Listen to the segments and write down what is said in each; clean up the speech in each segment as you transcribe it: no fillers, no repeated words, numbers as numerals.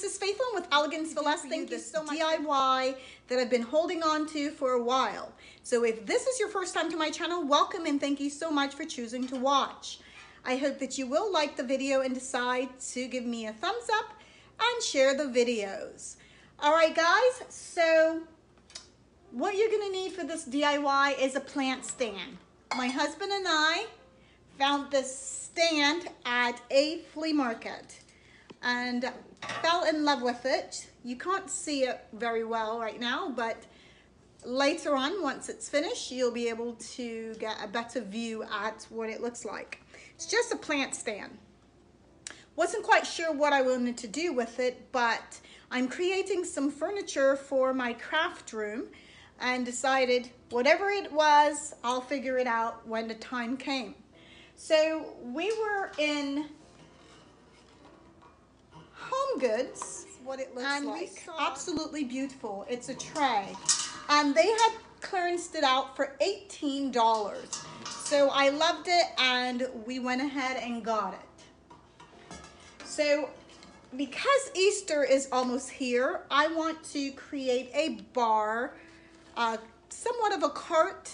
this is Faithlyn with Elegance for Less. Thank you so much. DIY that I've been holding on to for a while. So if this is your first time to my channel, welcome and thank you so much for choosing to watch. I hope that you will like the video and decide to give me a thumbs up and share the videos. All right, guys, so what you're gonna need for this DIY is a plant stand. My husband and I found this stand at a flea market and fell in love with it. You can't see it very well right now, but later on, once it's finished, you'll be able to get a better view at what it looks like. It's just a plant stand. Wasn't quite sure what I wanted to do with it, but I'm creating some furniture for my craft room and decided whatever it was, I'll figure it out when the time came. So we were in Home Goods, what it looks and like. Absolutely beautiful. It's a tray. And they had clearanced it out for $18. So I loved it and we went ahead and got it. So because Easter is almost here, I want to create a bar, somewhat of a cart,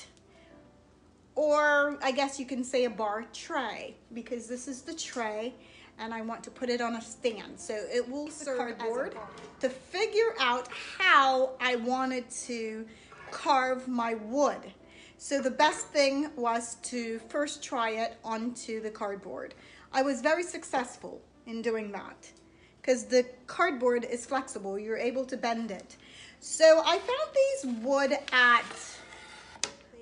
or I guess you can say a bar tray, because this is the tray and I want to put it on a stand. So it will serve cardboard to figure out how I wanted to carve my wood. So the best thing was to first try it onto the cardboard. I was very successful in doing that because the cardboard is flexible. You're able to bend it. So I found these wood at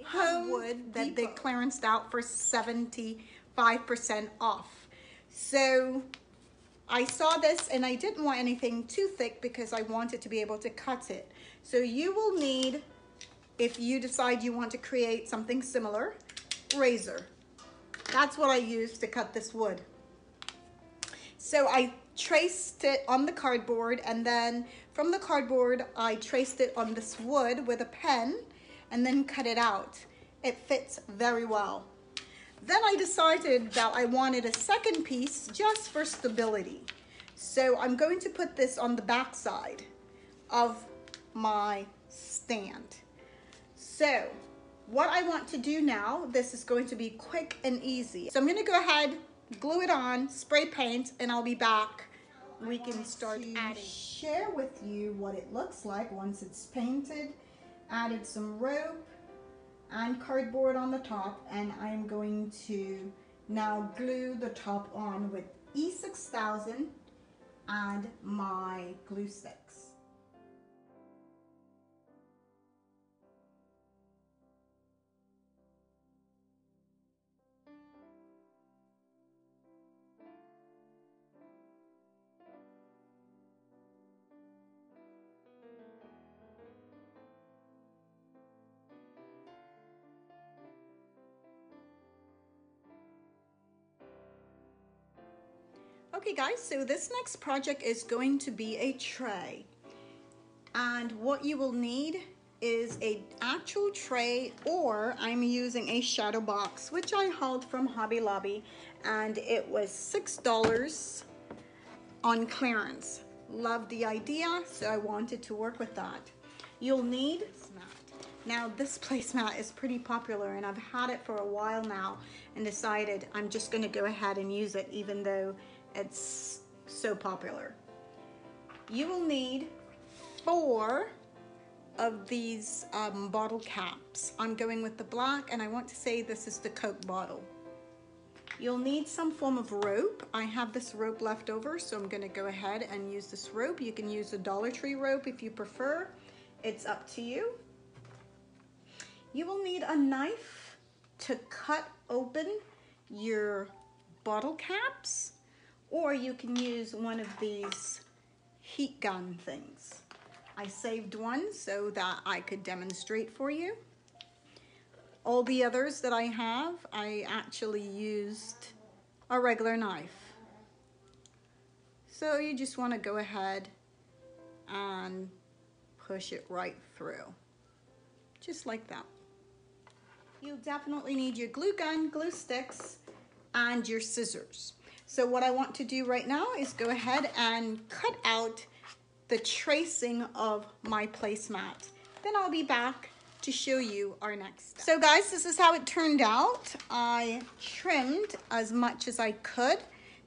Home that they clearanced out for 75% off. So I saw this and I didn't want anything too thick because I wanted to be able to cut it. So you will need, if you decide you want to create something similar, razor. That's what I used to cut this wood. So I traced it on the cardboard, and then from the cardboard I traced it on this wood with a pen and then cut it out. It fits very well. Then I decided that I wanted a second piece just for stability. So I'm going to put this on the back side of my stand. So what I want to do now, this is going to be quick and easy. So I'm going to go ahead, glue it on, spray paint, and I'll be back. We can start adding. Share with you what it looks like once it's painted. Added some rope and cardboard on the top, and I'm going to now glue the top on with E6000 and my glue sticks. Okay guys, so this next project is going to be a tray. And what you will need is an actual tray, or I'm using a shadow box, which I hauled from Hobby Lobby, and it was $6 on clearance. Loved the idea, so I wanted to work with that. You'll need this mat. Now this placemat is pretty popular and I've had it for a while now and decided I'm just gonna go ahead and use it even though it's so popular. You will need 4 of these bottle caps. I'm going with the black, and I want to say this is the Coke bottle. You'll need some form of rope. I have this rope left over, so I'm gonna go ahead and use this rope. You can use a Dollar Tree rope if you prefer. It's up to you. You will need a knife to cut open your bottle caps, or you can use one of these heat gun things. I saved one so that I could demonstrate for you. All the others that I have, I actually used a regular knife. So you just want to go ahead and push it right through, just like that. You'll definitely need your glue gun, glue sticks, and your scissors. So what I want to do right now is go ahead and cut out the tracing of my placemat. Then I'll be back to show you our next step. So guys, this is how it turned out. I trimmed as much as I could.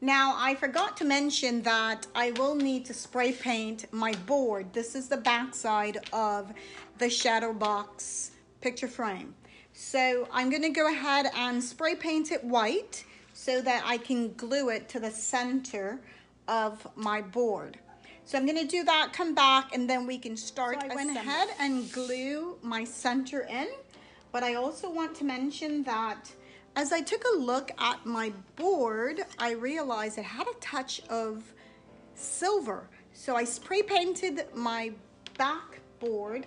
Now, I forgot to mention that I will need to spray paint my board. This is the back side of the shadow box picture frame. So I'm gonna go ahead and spray paint it white so that I can glue it to the center of my board. So I'm gonna do that, come back, and then we can start. So I went ahead and glue my center in, but I also want to mention that as I took a look at my board, I realized it had a touch of silver. So I spray painted my backboard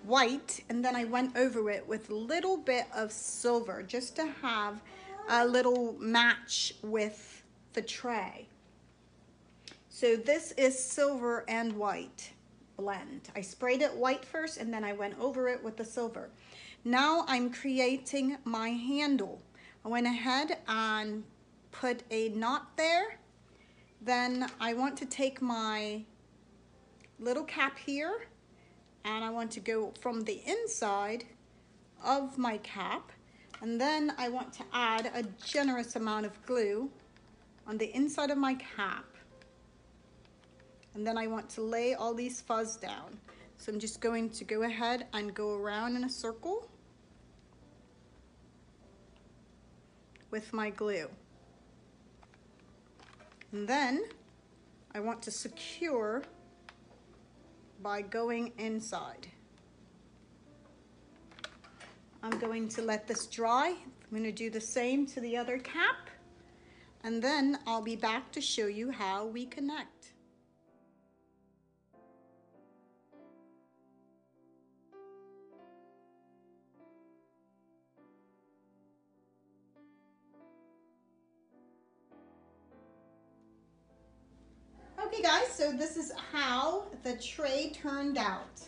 white, and then I went over it with a little bit of silver just to have a little match with the tray. So this is silver and white blend. I sprayed it white first, and then I went over it with the silver. Now I'm creating my handle. I went ahead and put a knot there. Then I want to take my little cap here, and I want to go from the inside of my cap, and then I want to add a generous amount of glue on the inside of my cap. And then I want to lay all these fuzz down. So I'm just going to go ahead and go around in a circle with my glue. And then I want to secure by going inside. I'm going to let this dry. I'm going to do the same to the other cap, and then I'll be back to show you how we connect. Okay guys, so this is how the tray turned out.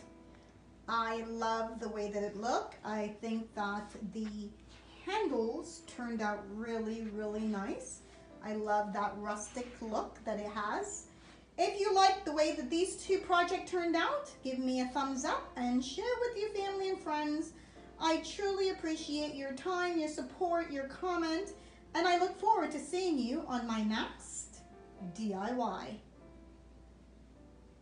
I love the way that it looked. I think that the handles turned out really, really nice. I love that rustic look that it has. If you like the way that these two projects turned out, give me a thumbs up and share with your family and friends. I truly appreciate your time, your support, your comment, and I look forward to seeing you on my next DIY.